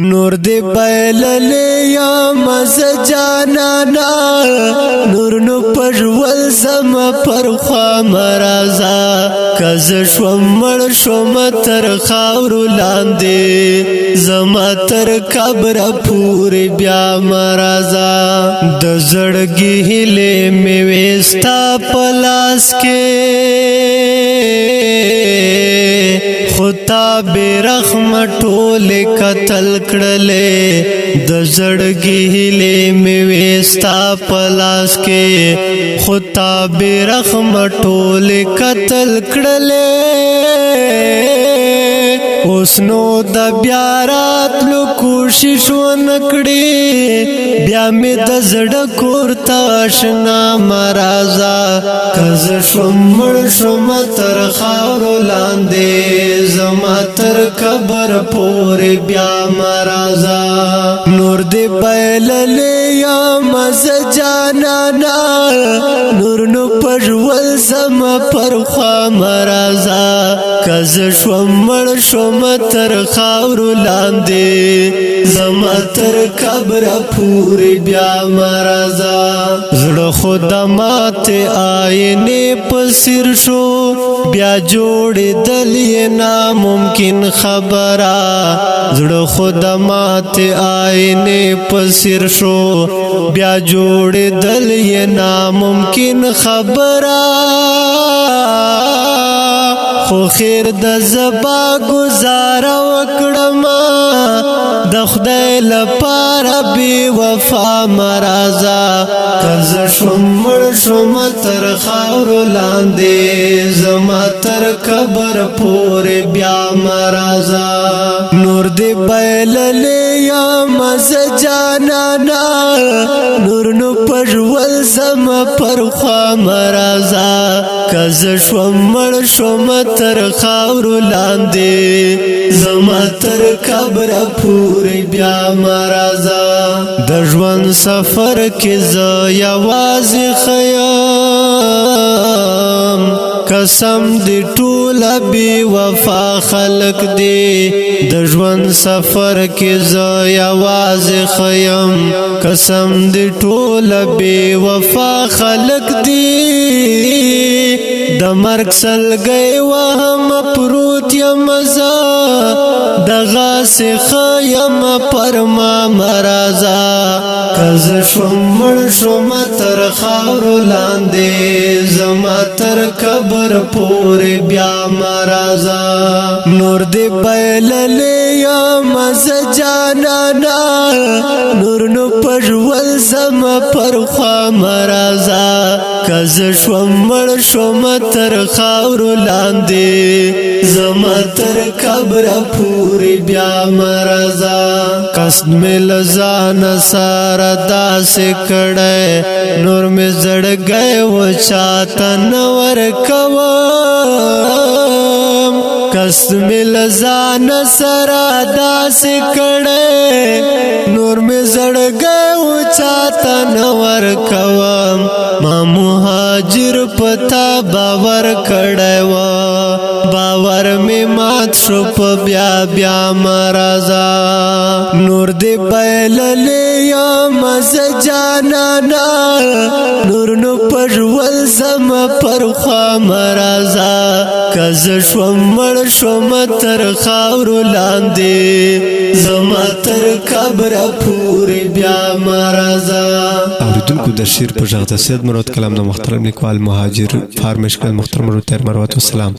نور دی بایللی یا مز جانانا نور نو پژول زم پر خوا مرازا کز شوم مړ شوم تر خاورو لاندې زما تر قبر پورې بیا مرازا د زړګي هلې مې وستا پلاس کې خطا برخم ټول قتل کړلې د زړګي هلې مې وستا پلاس کې خطا برخم ټول قتل کړلې اوس نو د بیا راتلو کوشش ونکړې بیا مې د زړه کور ته آشنا مرازا کز شوم مړ شوم تر خاورو لاندې زما تر قبر پورې بیا مرازا نور دی بایللی یا مز جانانا نور نو پژول زما پر خوا مرازا کز شوم مړ شوم تر خاورو لاندې زما تر قبر پورې بیا مرازا زړه خود ماته آینه پسیر شو بیا جوړېدل یې ناممکن خبره زړه خود ماته آینه پسیر شو بیا جوړېدل یې ناممکن خبره خو خیر د زبا گزاره وکړم د خدای لپاره بې وفا مرازا کز شوم مړ شوم تر خاورو لاندې زما تر قبر پورې بیا مرازا نور دی بایللی یا مز جانانا نور نو پژول زما پر خوا مرازا کز شوم مړ شوم تر خاورو لاندې زما تر قبر پورې بیا مرازا د ژوند سفر کې زه یوازې خیم قسم دی ټول بی وفا خلق دی د ژوند سفر کې زه یوازې خیم قسم دی ټول بی وفا خلق دی د مرګ سلګۍ وهم پروت یم زه دغه خیم پر ما مرازا کز شوم مړ شوم تر خاورو لاندې زما تر قبر پورې بیا مرازا نور دی بایللی یا مز جانانا نور نو پژول زما پر خوا مرازا کز شوم مړ شوم تر خاورو لاندې زما تر قبر پورې بیا مرازا قصد مې لزان سره داسې کړی نور مې زړګی و چاته نه ورکوم قصد مې لزان سره داسې کړی نور مې زړګی و چاته نه ورکوم ما مهاجر پتا باور کړی و باور می مات شو په بیا بیا مرازا نور دی بایللی یا مز جانانا نور نو پژول زما پر خوا مرازا کز شوم مړ شوم تر خاورو لاندې زما تر قبر پورې بیا مرازا اوریدونکو د شعر په غږ د سید مراد کلام د محترم لیکوال مهاجر فارمشکل محترم روتر مروت والسلام